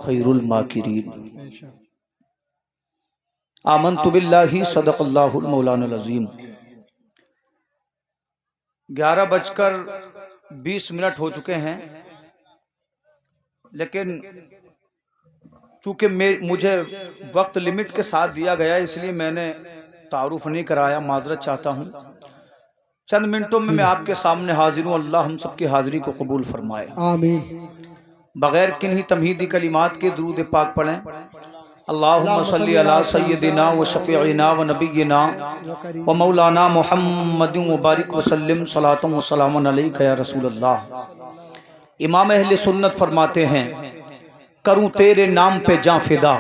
خیر الماکرین۔ آمنت باللہ صدق اللہ المولانا العظیم۔ 11:20 ہو چکے ہیں، لیکن چونکہ مجھے وقت لمٹ کے ساتھ دیا گیا اس لیے میں نے تعارف نہیں کرایا، معذرت چاہتا ہوں۔ چند منٹوں میں آپ کے سامنے حاضر ہوں، اللہ ہم سب کی حاضری کو قبول فرمائے، آمین۔ بغیر کنہی تمہیدی کلمات کے درود پاک پڑھیں۔ اللہم صلی علی سیدنا و شفیعنا و نبینا و مولانا محمد مبارک وسلم صلاۃ و سلام علیک یا رسول اللہ۔ امام اہل سنت فرماتے ہیں کروں تیرے نام پہ جاں فدا،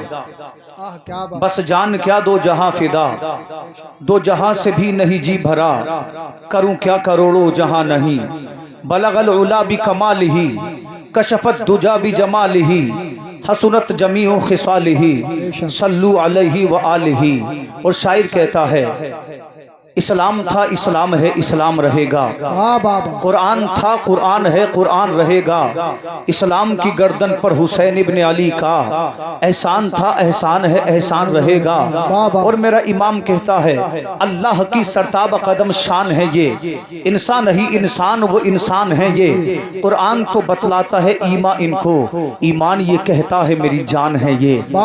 بس جان کیا دو جہاں فدا، دو جہاں سے بھی نہیں جی بھرا، کروں کیا کروڑوں جہاں نہیں، بلغ العلا بکمالہ کشفت دجا بجمالہ، حسنت جمیع خصالہ صلو علیہ وآلہ۔ اور شاعر کہتا ہے اسلام تھا اسلام ہے اسلام رہے گا، قرآن تھا قرآن ہے قرآن رہے گا، اسلام کی گردن پر حسین ابن علی کا احسان تھا احسان ہے احسان رہے گا۔ اور میرا امام کہتا ہے اللہ کی سرتاب قدم شان ہے یہ، انسان نہیں انسان وہ انسان ہے یہ، قرآن تو بتلاتا ہے ایمان ان کو، ایمان یہ کہتا ہے میری جان ہے یہ،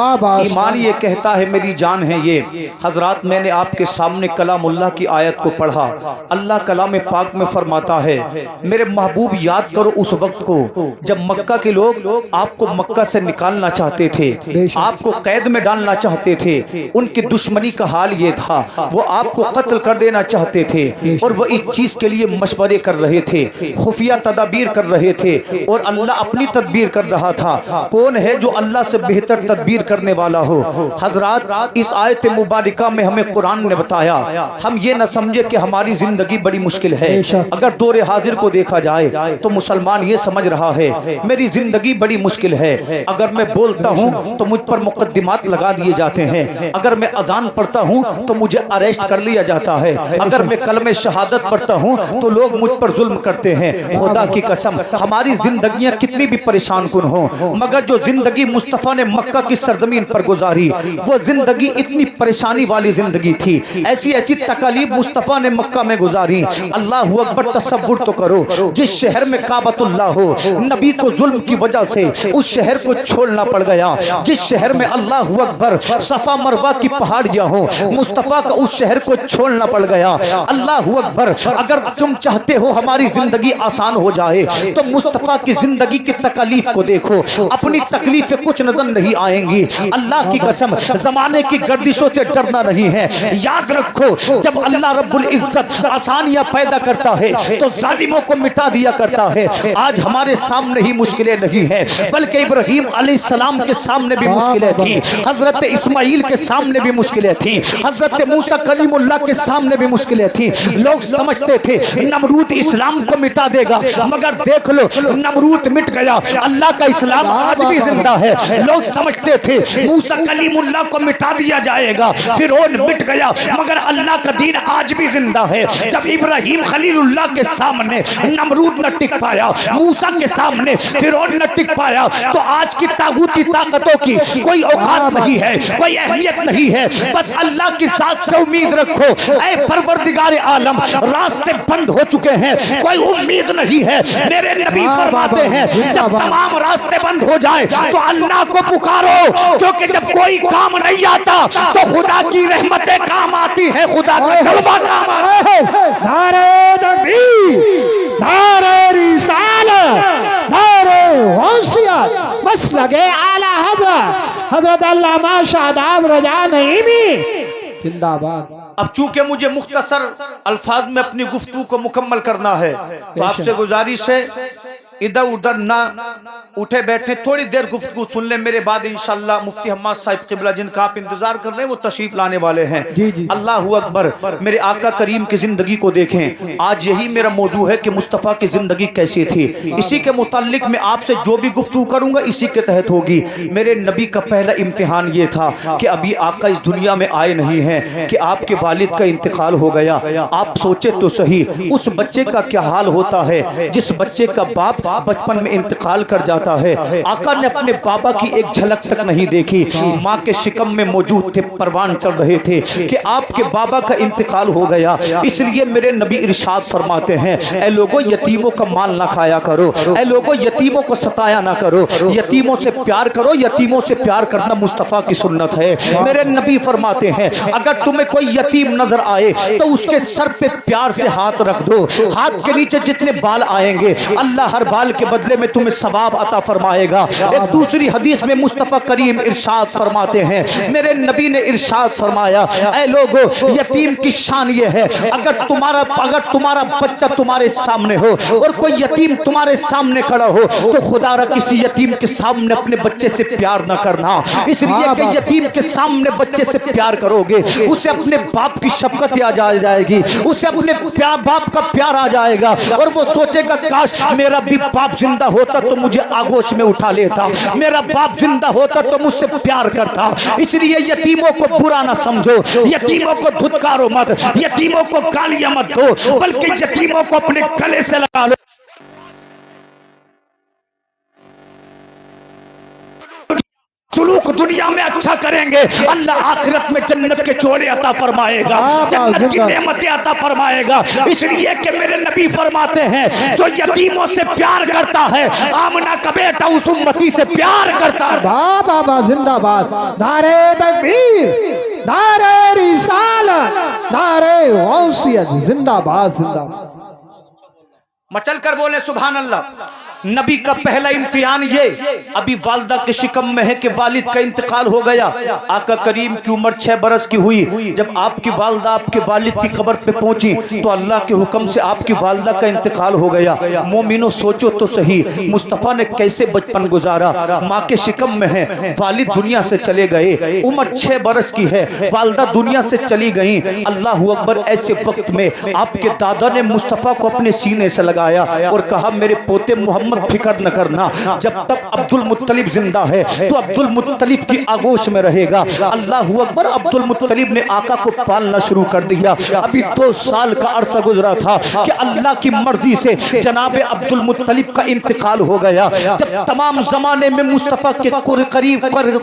ایمان یہ کہتا ہے میری جان ہے یہ۔ حضرات میں نے آپ کے سامنے کلام اللہ کی آیت کو پڑھا، اللہ کلام پاک میں فرماتا ہے میرے محبوب یاد کرو اس وقت کو جب مکہ کے لوگ آپ کو مکہ سے نکالنا چاہتے تھے، آپ کو قید میں ڈالنا چاہتے تھے، ان کی دشمنی کا حال یہ تھا وہ آپ کو قتل کر دینا چاہتے تھے، اور وہ اس چیز کے لیے مشورے کر رہے تھے، خفیہ تدابیر کر رہے تھے، اور اللہ اپنی تدبیر کر رہا تھا۔ کون ہے جو اللہ سے بہتر تدبیر کرنے والا ہو؟ حضرات اس آیت مبارکہ میں ہمیں قرآن نے بتایا، ہم یہ نہ سمجھے کہ ہماری زندگی بڑی مشکل ہے۔ اگر دور حاضر کو دیکھا جائے تو مسلمان یہ سمجھ رہا ہے میری زندگی بڑی مشکل ہے، اگر میں بولتا ہوں تو مجھ پر مقدمات لگا دیے جاتے ہیں، اگر میں اذان پڑھتا ہوں تو مجھے اریسٹ کر لیا جاتا ہے، اگر میں کلمہ شہادت پڑھتا ہوں تو لوگ مجھ پر ظلم کرتے ہیں۔ خدا کی قسم ہماری زندگیاں کتنی بھی پریشان کن ہوں، مگر جو زندگی مصطفیٰ نے مکہ کی سرزمین پر گزاری وہ زندگی اتنی پریشانی والی زندگی تھی، ایسی ایسی تکالیف مصطفیٰ نے مکہ میں گزاری۔ اللہ اکبر، تصور تو کرو جس شہر میں کعبۃ اللہ ہو، نبی کو ظلم کی وجہ سے اس شہر کو چھوڑنا پڑ گیا، جس شہر میں اللہ اکبر صفا مروہ کی پہاڑیاں ہوں، مصطفیٰ کا اس شہر کو چھوڑنا پڑ گیا۔ اللہ اکبر، اگر تم چاہتے ہو ہماری زندگی آسان ہو جائے تو مصطفیٰ کی زندگی کی تکالیف کو دیکھو، اپنی تکلیفیں کچھ نظر نہیں آئیں گی۔ اللہ کی قسم زمانے کی گردشوں سے ڈرنا نہیں ہے۔ یاد رکھو جب اللہ رب العزت آسانیاں پیدا کرتا ہے تو ظالموں کو مٹا دیا کرتا ہے۔ آج ہمارے سامنے ہی مشکلیں نہیں ہیں بلکہ ابراہیم علیہ السلام کے سامنے بھی مشکلیں تھیں، حضرت اسماعیل کے سامنے بھی مشکلیں تھیں، حضرت موسیٰ کلیم اللہ کے سامنے بھی مشکلیں تھیں۔ لوگ سمجھتے تھے نمرود اسلام کو مٹا دے گا، مگر دیکھ لو نمرود مٹ گیا، اللہ کا اسلام آج بھی زندہ ہے۔ لوگ سمجھتے تھے موسیٰ کلیم اللہ کو مٹا دیا جائے گا، فرعون مٹ گیا، مگر اللہ کا دین آج بھی زندہ ہے۔ جب ابراہیم خلیل اللہ کے سامنے نمرود نہ ٹک پایا، موسیٰ کے سامنے فرعون نہ ٹک پایا، تو آج کی طاغوتی طاقتوں کی کوئی اوقات نہیں ہے، کوئی اہمیت نہیں ہے۔ بس اللہ کی ذات سے امید رکھو۔ اے پروردگار عالم، راستے بند ہو چکے ہیں، کوئی امید نہیں ہے۔ میرے نبی فرماتے ہیں جب تمام راستے بند ہو جائیں تو اللہ کو پکارو، کیونکہ جب کوئی کام نہیں آتا تو خدا کی رحمتیں کام آتی ہیں، خدا کا جلوہ کام آتا ہے۔ نعرہ تکبیر، نعرہ رسالت، نعرہ غوثیت، مسلک اعلی حضرت علامہ شاداب رضا نعیمی زندہ باد۔ اب چونکہ مجھے مختصر الفاظ میں اپنی گفتگو کو مکمل کرنا ہے تو آپ سے گزارش ہے ادھر ادھر نہ اٹھے بیٹھے، تھوڑی دیر گفتگو سن لیں، میرے بعد انشاءاللہ مفتی حماد صاحب قبلہ جن کا آپ انتظار کر رہے ہیں وہ تشریف لانے والے ہیں۔ اللہ اکبر، میرے آقا کریم کی زندگی کو دیکھیں۔ آج یہی میرا موضوع ہے کہ مصطفیٰ کی زندگی کیسی تھی، اسی کے متعلق میں آپ سے جو بھی گفتگو کروں گا اسی کے تحت ہوگی۔ میرے نبی کا پہلا امتحان یہ تھا کہ ابھی آقا اس دنیا میں آئے نہیں ہیں کہ آپ کے والد کا انتقال ہو گیا۔ آپ سوچے تو صحیح اس بچے کا کیا حال ہوتا ہے جس بچے کا باپ بچپن میں انتقال کر جاتا ہے، آقا نے اپنے بابا کی ایک جھلک تک نہیں دیکھی، ماں کے شکم میں موجود تھے، پروان چڑھ رہے تھے کہ آپ کے بابا کا انتقال ہو گیا۔ اس لیے میرے نبی ارشاد فرماتے ہیں، اے لوگوں یتیموں کا مال نہ کھایا کرو، اے لوگوں یتیموں کو ستایا نہ کرو، یتیموں سے پیار کرو، یتیموں سے پیار کرنا مصطفیٰ کی سنت ہے۔ میرے نبی فرماتے ہیں اگر تمہیں کوئی یتیم نظر آئے تو اس کے سر پہ پیار سے ہاتھ رکھ دو، ہاتھ کے نیچے جتنے بال آئیں گے اللہ ہر بال کے بدلے میں تمہیں ثواب عطا فرمائے گا۔ ایک دوسری حدیث میں مصطفیٰ کریم ارشاد فرماتے ہیں، میرے نبی نے ارشاد فرمایا، اے لوگو یتیم کی شان یہ ہے اگر تمہارا بچہ تمہارے سامنے ہو اور کوئی یتیم تمہارے سامنے کھڑا ہو تو خدا را کسی یتیم کے سامنے اپنے بچے سے پیار نہ کرنا، اس لیے کہ یتیم کے سامنے بچے سے پیار کرو گے اسے اپنے باپ کی شفقت یاد آ جائے گی، اسے اپنے باپ کا پیار آ جائے گا اور وہ سوچے گا کاش میرا بھی باپ زندہ ہوتا تو مجھے آگوش میں اٹھا لیتا، میرا باپ زندہ ہوتا تو مجھ سے پیار کرتا۔ اس لیے یتیموں کو برا نہ سمجھو، یتیموں کو دھتکارو مت، یتیموں کو گالیاں مت دو، بلکہ یتیموں کو اپنے گلے سے لگا لو۔ سلوک دنیا میں اچھا کریں گے اللہ آخرت میں جنت کے چوڑے عطا فرمائے گا، جنت کی نعمتیں عطا فرمائے گا۔ اس لیے کہ میرے نبی فرماتے ہیں جو یتیموں سے پیار کرتا ہے آمنہ کا بیٹا اس امتی سے پیار کرتا ہے۔ بابا زندہ باد، نعرہ تکبیر، نعرہ رسالت، نعرہ غوثیت، زندہ باد زندہ باد۔ مچل کر بولے سبحان اللہ۔ نبی کا پہلا امتحان یہ ابھی والدہ کے شکم میں ہے کہ والد کا انتقال ہو گیا۔ آقا کریم کی عمر 6 برس کی ہوئی جب آپ کی والدہ آپ کے والد کی قبر پہ پہنچی تو اللہ کے حکم سے آپ کی والدہ کا انتقال ہو گیا۔ مومنوں سوچو تو صحیح مصطفیٰ نے کیسے بچپن گزارا، ماں کے شکم میں ہے، والد دنیا سے چلے گئے، عمر 6 برس کی ہے، والدہ دنیا سے چلی گئیں۔ اللہ اکبر، ایسے وقت میں آپ کے دادا نے مصطفیٰ کو اپنے سینے سے لگایا اور کہا میرے پوتے محمد فکر نہ کرنا، جب تک عبد المطلب زندہ ہے تو عبد المطلب کی آغوش میں رہے گا۔ اللہ اکبر، عبد المطلب نے آقا کو پالنا شروع کر دیا۔ ابھی 2 سال کا عرصہ گزرا تھا کہ اللہ کی مرضی سے جناب عبد المطلب کا انتقال ہو گیا۔ جب تمام زمانے میں مصطفیٰ کے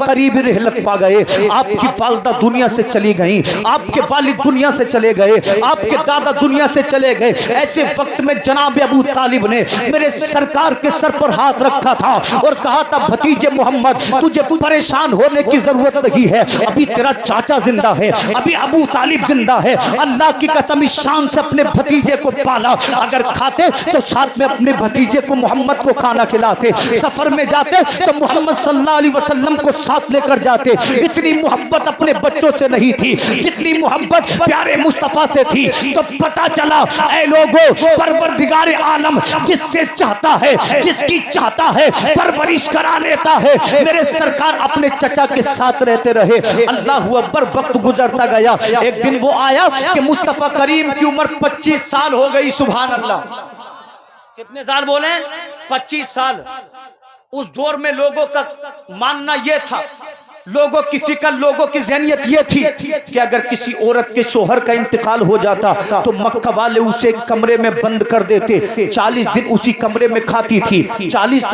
قریب رحلت پا گئے، آپ کی والدہ دنیا سے چلی گئیں، آپ کے والد دنیا سے چلے گئے، آپ کے دادا دنیا سے چلے گئے۔ ایسے وقت میں جناب ابو طالب نے میرے سرکار کے سر پر ہاتھ رکھا تھا اور کہا تھا بھتیجے محمد تجھے پریشان ہونے کی ضرورت نہیں ہے، ابھی تیرا چاچا زندہ ہے، ابھی ابو طالب زندہ ہے۔ اللہ کی قسم اس شان سے اپنے بھتیجے کو پالا، اگر کھاتے تو ساتھ میں اپنے بھتیجے کو محمد کو کھانا کھلاتے، سفر میں جاتے تو محمد صلی اللہ علیہ وسلم کو ساتھ لے کر جاتے۔ اتنی محبت اپنے بچوں سے نہیں تھی جتنی محبت پیارے مصطفیٰ سے تھی۔ تو پتہ چلا اے لوگوں پروردگار عالم جس سے چاہتا ہے، جس کی چاہتا ہے پرورش کرا لیتا ہے۔ میرے سرکار اپنے چچا کے ساتھ رہتے رہے۔ اللہ اکبر، وقت گزرتا گیا، ایک دن وہ آیا کہ مصطفیٰ کریم کی عمر 25 سال ہو گئی۔ سبحان اللہ، کتنے سال بولیں؟ 25 سال۔ اس دور میں لوگوں کا ماننا یہ تھا، لوگوں کی فکر، لوگوں کی ذہنیت یہ تھی کہ اگر کسی عورت کے شوہر کا انتقال ہو جاتا تو مکہ والے اسے ایک کمرے میں بند کر دیتے، 40 دن اسی کمرے میں کھاتی تھی، 40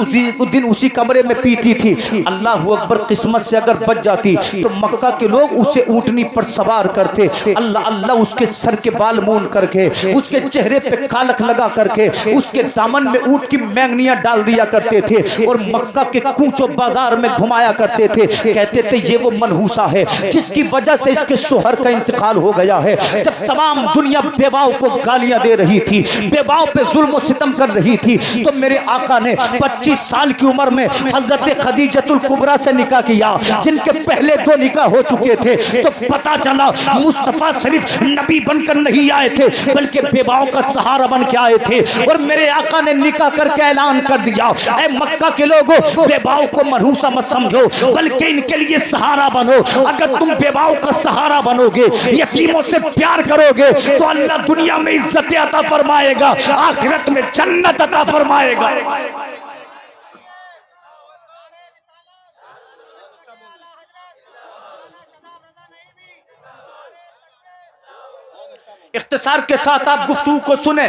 دن اسی کمرے میں پیتی تھی۔ اللہ اکبر، قسمت سے اگر بچ جاتی تو مکہ کے لوگ اسے اونٹنی پر سوار کرتے، اللہ اللہ اس کے سر کے بال مون کر کے، اس کے چہرے پہ کالک لگا کر کے، اس کے دامن میں اونٹ کی مینگنیاں ڈال دیا کرتے تھے اور مکہ کے کوچوں بازار میں گھمایا کرتے تھے۔ کہتے تھے یہ وہ منحوسہ ہے جس کی وجہ سے اس کے شوہر کا انتقال ہو گیا ہے۔ جب تمام دنیا بیواؤں کو گالیاں دے رہی تھی، بیواؤں پہ ظلم و ستم کر رہی تھی، تو میرے آقا نے 25 سال کی عمر میں حضرت خدیجۃ الکبریٰ سے نکاح کیا، جن کے پہلے 2 نکاح ہو چکے تھے۔ تو پتا چلا مصطفیٰ صرف نبی بن کر نہیں آئے تھے بلکہ بیواؤں کا سہارا بن کے آئے تھے۔ اور میرے آقا نے نکاح کر کے اعلان کر دیا، اے مکہ کے لوگوں بیواؤں کو منحوسہ مت سمجھو بلکہ ان کے لیے سہارا بنو۔ اگر تم بیواؤں کا سہارا بنو گے، یتیموں سے پیار کرو گے تو اللہ دنیا میں عزت عطا فرمائے گا، آخرت میں جنت عطا فرمائے گا۔ اختصار کے ساتھ آپ گفتگو کو سنیں۔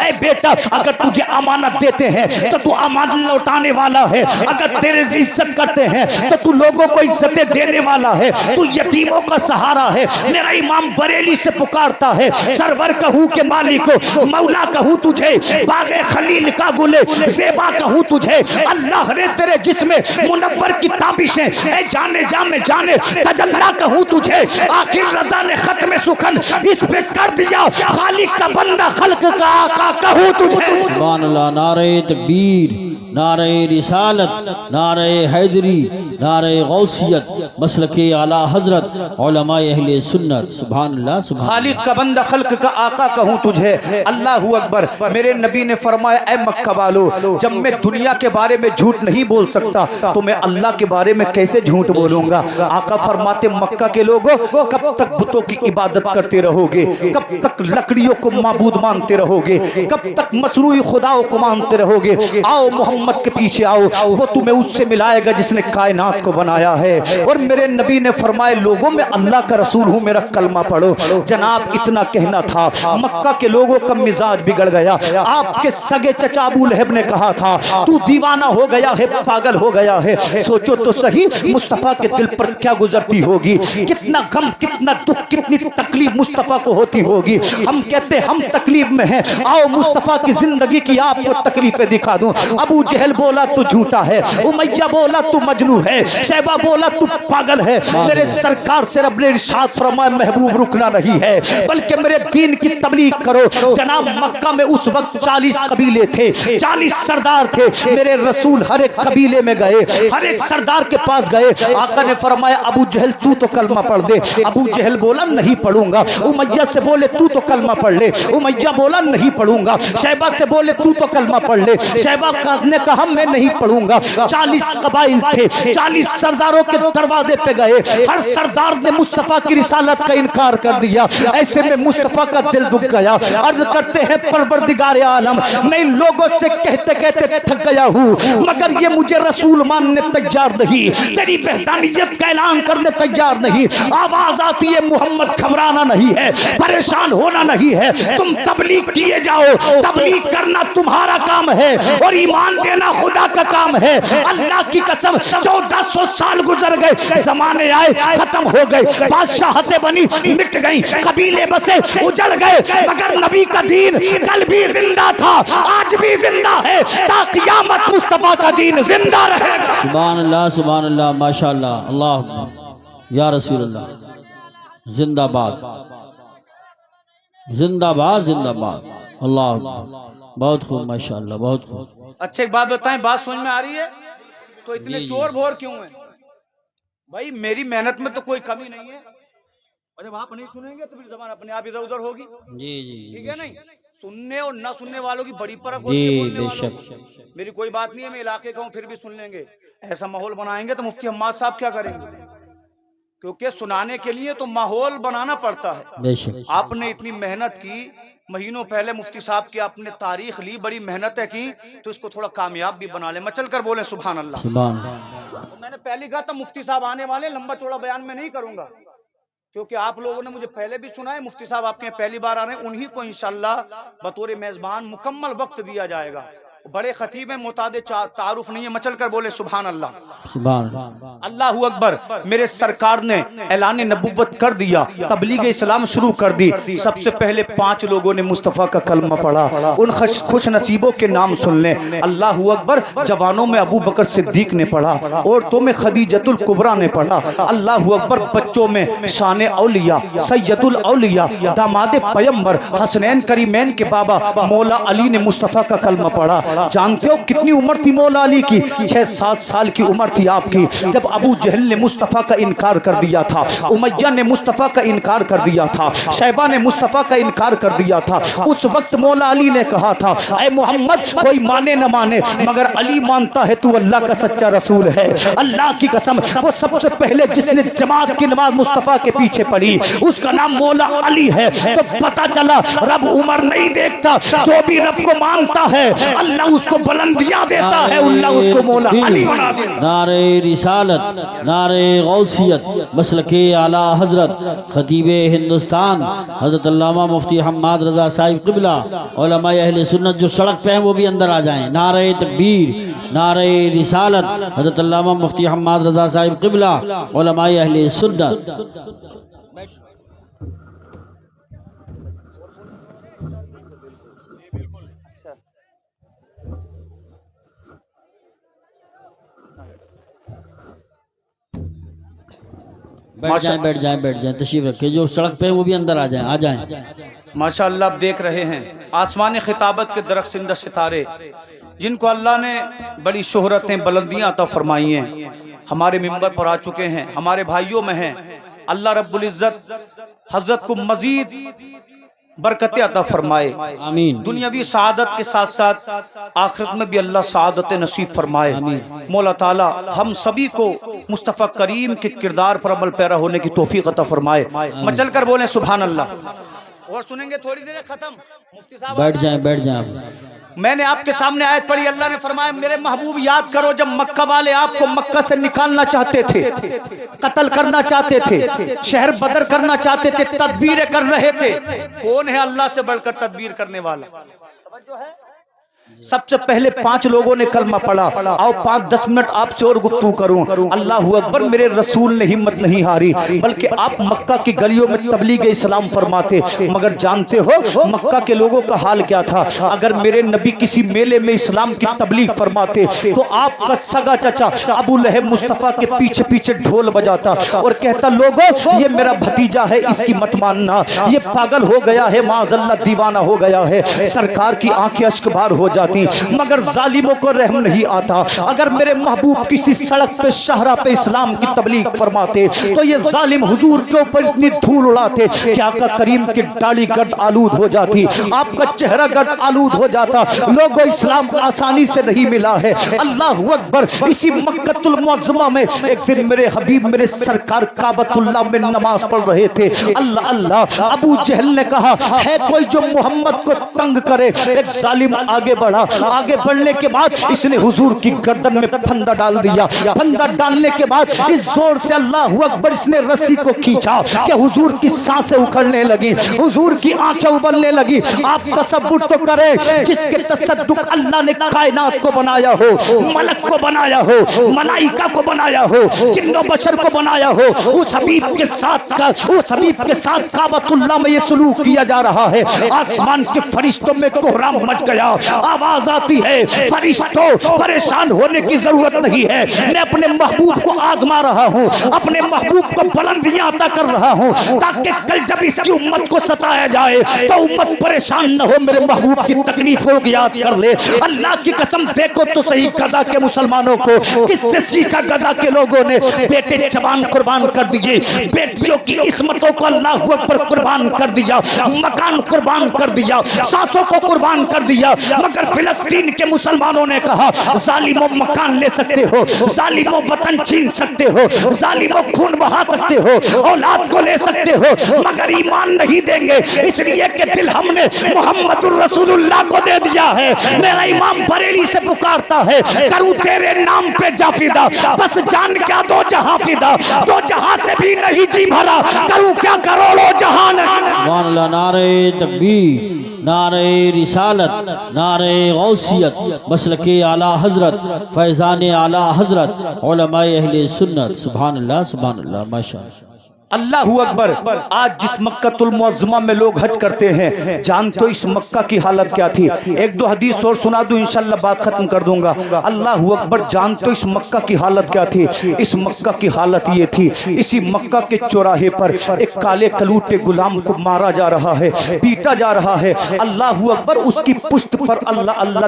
اے بیٹا اگر تجھے امانت دیتے ہیں تو تو امانت لوٹانے والا ہے, اگر تیرے عزت کرتے ہیں تو تو لوگوں کو عزتیں دینے والا ہے, تو یتیموں کا سہارا ہے. میرا امام بریلی سے پکارتا ہے, سرور کہوں کہ مالک مولا کہوں تجھے, باغ خلیل کا گل زیبا کہوں تجھے, اللہ نے تیرے جسم منور کی تابشیں اے جانے جا میں جانے تجلا کہوں تجھے. آخر رضا نے ختم سخن اس پہ کر دیا, خالق کا بندہ خلق کا آقا کہوں تجھے. سبحان اللہ. نعرہ تکبیر, نعرہ رسالت, نعرہ حیدری, نعرہ غوثیت, مسلک اعلی حضرت, علماء اہل سنت. سبحان اللہ. سبحان خالق کا بندہ خلق کا آقا کہوں تجھے. اللہ اکبر. میرے نبی نے فرمایا اے مکہ والو, جب میں دنیا کے بارے میں جھوٹ نہیں بول سکتا تو میں اللہ کے بارے میں کیسے جھوٹ بولوں گا. آقا فرماتے مکہ کے لوگوں کب تک بتوں کی عبادت کرتے رہو گے, کب تک لکڑیوں کو معبود مانتے رہو گے, کب تک مصنوعی خداؤں کو مانتے رہو گے. آؤ محمد کے پیچھے آؤ, وہ تمہیں اس سے ملائے گا جس نے کائنات کو بنایا ہے. اور میرے نبی نے فرمایا لوگوں میں اللہ کا رسول ہوں, میرا کلمہ پڑھو. جناب اتنا کہنا تھا, مکہ کے لوگوں کا مزاج بگڑ گیا. آپ کے سگے چچا ابو لہب نے کہا تھا تو دیوانہ ہو گیا ہے, پاگل ہو گیا ہے. سوچو تو صحیح مصطفیٰ کے دل پر کیا گزرتی ہوگی, کتنا غم, کتنا دکھ, کتنی تکلیف مصطفیٰ کو ہوتی ہوگی. ہم کہتے ہم تکلیف میں ہیں, آؤ مصطفیٰ کی زندگی کی آپ کو تکلیفیں دکھا دوں. ابو جہل بولا تو جھوٹا ہے, امیہ بولا تو مجنون ہے, شیبہ بولا تو پاگل ہے. میرے سرکار سے رب نے ارشاد فرمایا محبوب رکنا نہیں ہے بلکہ میرے دین کی تبلیغ کرو. جناب مکہ میں اس وقت 40 قبیلے تھے, 40 سردار تھے. میرے رسول ہر ایک قبیلے میں گئے, ہر ایک سردار کے پاس گئے. آقا نے فرمایا ابو جہل تو کلمہ پڑھ دے. ابو جہل بولا نہیں پڑھوں گا. امیہ سے بولے تو کلمہ پڑھ لے. امیہ بولا نہیں پڑھوں گا. شیبہ سے بولے تو کلمہ پڑھ لے. شیبہ نے کہا میں نہیں پڑھوں گا. 40 قبائل تھے, 40 سرداروں کے دروازے پہ گئے. ہر سردار نے مصطفیٰ کی رسالت کا انکار کر دیا. ایسے میں مصطفیٰ کا دل دکھ گیا. عرض کرتے ہیں پروردگار عالم, میں ان لوگوں سے کہتے کہتے تھک گیا ہوں مگر یہ مجھے رسول ماننے تیار نہیں, تیری وحدانیت کا اعلان کرنے تیار نہیں. آواز آتی ہے محمد گھبرانا نہیں ہے, پریشان ہونا نہیں ہے, تم تبلیغ کیے جاؤ. تبلیغ کرنا تمہارا کام ہے اور ایمان دینا خدا کا کام ہے. اللہ کی قسم 1400 سال گزر گئے, زمانے آئے ختم ہو گئے, بادشاہتیں بنی مٹ گئی, قبیلے بسے اجڑ گئے, مگر نبی کا دین کل بھی زندہ تھا, آج بھی زندہ ہے, تا قیامت مصطفیٰ کا دین زندہ رہے گا. سبحان اللہ. سبحان اللہ. ماشاءاللہ. اللہ یا رسول اللہ. زندہ باد, زندہ باد, زندہ باد. اللہ بہت خوب, ماشاءاللہ بہت خوب. اچھا ایک بات بتائیں, بات سمجھ میں آ رہی ہے؟ تو اتنے چور بھور کیوں ہیں بھائی؟ میری محنت میں تو کوئی کمی نہیں ہے, اور جب آپ نہیں سنیں گے تو پھر زبان اپنے آپ ادھر ادھر ہوگی. جی جی ٹھیک ہے نہیں؟ سننے اور نہ سننے والوں کی بڑی فرق ہوتی ہے. جی, بولنے بے والوں کی. میری کوئی بات نہیں ہے, میں علاقے کا ہوں پھر بھی سن لیں گے. ایسا ماحول بنائیں گے تو مفتی حماد صاحب کیا کریں گے, کیونکہ سنانے کے لیے تو ماحول بنانا پڑتا ہے. بے شک. آپ نے اتنی محنت کی, مہینوں پہلے مفتی صاحب کی آپ نے تاریخ لی, بڑی محنتیں کی, تو اس کو تھوڑا کامیاب بھی بنا لیں. مچل کر بولیں سبحان اللہ. سبحان اللہ. میں نے پہلے کہا تھا مفتی صاحب آنے والے, لمبا چوڑا بیان میں نہیں کروں گا کیونکہ آپ لوگوں نے مجھے پہلے بھی سنا ہے. مفتی صاحب آپ کے پہلی بار آ رہے ہیں, انہی کو انشاءاللہ بطور میزبان مکمل وقت دیا جائے گا. بڑے خطیب ہیں, متعدد تعارف نہیں ہے. مچل کر بولے سبحان اللہ. سبحان اللہ. اللہ اکبر. میرے سرکار نے اعلان نبوت کر دیا, تبلیغ اسلام شروع کر دی. سب سے پہلے 5 لوگوں نے مصطفیٰ کا کلمہ پڑھا. ان خوش نصیبوں کے نام سن لیں. اللہ اکبر. جوانوں میں ابو بکر صدیق نے پڑھا, عورتوں میں خدیجۃ الکبریٰ نے پڑھا. اللہ اکبر. بچوں میں شان اولیاء, سید الاولیاء, داماد پیمبر, حسنین کریمین کے بابا مولا علی نے مصطفیٰ کا کلمہ پڑھا. جانتے ہو کتنی عمر تھی مولا علی کی؟ 6-7 سال کی عمر تھی آپ کی جب ابو جہل نے مصطفیٰ کا انکار کر دیا تھا, امیہ نے مصطفیٰ کا انکار کر دیا تھا, شیبہ نے مصطفیٰ کا انکار کر دیا تھا. اس وقت مولا علی نے کہا تھا اے محمد کوئی مانے نہ مانے مگر علی مانتا ہے تو اللہ کا سچا رسول ہے. اللہ کی قسم وہ سب سے پہلے جس نے جماعت کی نماز مصطفیٰ کے پیچھے پڑھی اس کا نام مولا علی ہے. تو پتا چلا رب عمر نہیں دیکھتا, جو بھی رب کو مانتا ہے اللہ اللہ اس کو بلندیاں دیتا ہے، اللہ اس کو مولا علی بنا دیتا ہے۔ نعرہ رسالت، نعرہ غوثیت، مسلک اعلیٰ حضرت خطیب ہندوستان حضرت علامہ مفتی حماد رضا صاحب قبلہ، علماء اہل سنت جو سڑک پہ ہیں وہ بھی اندر آ جائیں۔ نعرہ تکبیر، نعرہ رسالت، حضرت علامہ مفتی حماد رضا صاحب قبلہ، علماء اہل سنت۔ بیٹھ جائیں تشریف رکھیں، جو سڑک پہ ہیں وہ بھی اندر آ جائیں۔ ماشاءاللہ آپ دیکھ رہے ہیں آسمان خطابت کے درخشندہ ستارے، جن کو اللہ نے بڑی شہرتیں بلندیاں عطا فرمائی ہیں، ہمارے منبر پر آ چکے ہیں، ہمارے بھائیوں میں ہیں۔ اللہ رب العزت حضرت کو مزید برکتیں عطا فرمائے، آمین۔ دنیاوی سعادت کے ساتھ ساتھ آخرت میں بھی اللہ سعادت نصیب فرمائے۔ مولا تعالی ہم سبھی کو مصطفیٰ کریم کے کردار پر عمل پیرا ہونے کی توفیق عطا فرمائے۔ مچل کر بولیں سبحان اللہ۔ اور سنیں گے تھوڑی دیر ختم، مفتی صاحب بیٹھ جائیں۔ میں نے آپ کے سامنے آیت پڑھی، اللہ نے فرمایا میرے محبوب یاد کرو جب مکہ والے آپ کو مکہ سے نکالنا چاہتے تھے، قتل کرنا چاہتے تھے، شہر بدر کرنا چاہتے تھے، تدبیریں کر رہے تھے۔ کون ہے اللہ سے بڑھ کر تدبیر کرنے والا؟ توجہ ہے؟ سب سے پہلے 5 لوگوں نے کلمہ پڑھا۔ آؤ 5-10 منٹ آپ سے اور گفتگو کروں۔ اللہ اکبر، میرے رسول نے ہمت نہیں ہاری، بلکہ آپ مکہ کی گلیوں میں تبلیغ اسلام فرماتے، مگر جانتے ہو مکہ کے لوگوں کا حال کیا تھا؟ اگر میرے نبی کسی میلے میں اسلام کی تبلیغ فرماتے تو آپ کا سگا چچا ابو لہب مصطفیٰ کے پیچھے پیچھے ڈھول بجاتا اور کہتا لوگوں یہ میرا بھتیجا ہے، اس کی مت ماننا، یہ پاگل ہو گیا ہے، معاذ اللہ دیوانہ ہو گیا ہے۔ سرکار کی آنکھیں اشکبار ہو جاتی، مگر ظالموں کو رحم نہیں آتا۔ اگر میرے محبوب کسی سڑک پہ شہرہ پہ اسلام کی تبلیغ فرماتے تو یہ ظالم حضور کے اوپر اتنی دھول اڑاتے کہ آقا کریم کی ڈاڑی گرد آلود ہو جاتی، آپ کا چہرہ گرد آلود ہو جاتا۔ لوگوں اسلام آسانی سے نہیں ملا ہے۔ اللہ اکبر، اسی مکۃ المعظمہ میں ایک دن میرے حبیب میرے سرکار کعبۃ اللہ میں نماز پڑھ رہے تھے۔ اللہ اللہ، ابو جہل نے کہا ہے کوئی جو محمد کو تنگ کرے؟ ایک ظالم آگے بڑھا، آگے بڑھنے کے بعد اس نے حضور کی گردن میں پھندا ڈال دیا۔ پھندا ڈالنے کے بعد اس زور سے اللہ اکبر اس نے رسی کو کھینچا کہ حضور کی سانسیں اکھڑنے لگی، حضور کی آنکھیں ابلنے لگی۔ آپ تصور تو کریں، جس کے تصدق اللہ نے کائنات کو بنایا ہو، ملک کو بنایا ہو، ملائکہ کو بنایا ہو، جن و بشر کو بنایا ہو، اس حبیب کے ساتھ کعبۃ اللہ میں یہ سلوک کیا جا رہا ہے۔ آسمان کے فرشتوں میں کوہرام مچ گیا، آواز آتی ہے فرشتوں پریشان ہونے کی ضرورت نہیں ہے، میں اپنے محبوب کو آزما رہا ہوں، اپنے محبوب کو بلندیاں عطا کر رہا ہوں تاکہ کل جب اس کی امت کو ستایا جائے تو امت پریشان نہ ہو، میرے محبوب کی تکلیفوں کو یاد کر لے۔ اللہ کی قسم دیکھو تو صحیح غزہ کے مسلمانوں کو کس سے سیکھا؟ غزہ کے لوگوں نے بیٹے جوان قربان کر دیے، بیٹیوں کی عصمتوں کو اللہ اکبر قربان کر دیا، مکان قربان کر دیا، سانسوں کو قربان کر دیا، مگر فلسطین کے مسلمانوں نے کہا ظالموں مکان لے سکتے ہو، ظالموں وطن چھین سکتے ہو، ظالموں خون بہا سکتے ہو، اولاد کو لے سکتے ہو، مگر ایمان نہیں دیں گے، اس لیے کہ دل ہم نے محمد الرسول اللہ کو دے دیا ہے۔ میرا امام بریلی سے پکارتا ہے کروں تیرے نام پہ جا فدا، بس جان کیا دو جہاں فدا، دو جہاں سے بھی نہیں جی بھرا، کروں کیا کروڑوں جہان۔ سبحان اللہ، نعرہ تکبیر، نعرہ رسالت، نعرہ غوثیت، مسلک اعلیٰ حضرت، فیضان اعلیٰ حضرت، علماء اہل سنت۔ سبحان اللہ، سبحان اللہ، ماشاءاللہ۔ اللہ اکبر، آج جس مکۃ المعظمہ میں لوگ حج کرتے ہیں، جانتے ہو اس مکہ کی حالت کیا تھی؟ ایک دو حدیث اور سنا دوں انشاءاللہ بات ختم کر دوں گا۔ اللہ اکبر، جانتے ہو اس مکہ کی حالت کیا تھی؟ اس مکہ کی حالت یہ تھی، اسی مکہ کے چوراہے پر ایک کالے کلوٹے غلام کو مارا جا رہا ہے، پیٹا جا رہا ہے۔ اللہ اکبر، اس کی پشت پر اللہ اللہ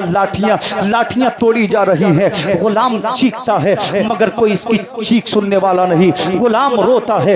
لاٹھیاں توڑی جا رہی ہیں۔ غلام چیختا ہے مگر کوئی اس کی چیخ سننے والا نہیں، غلام روتا ہے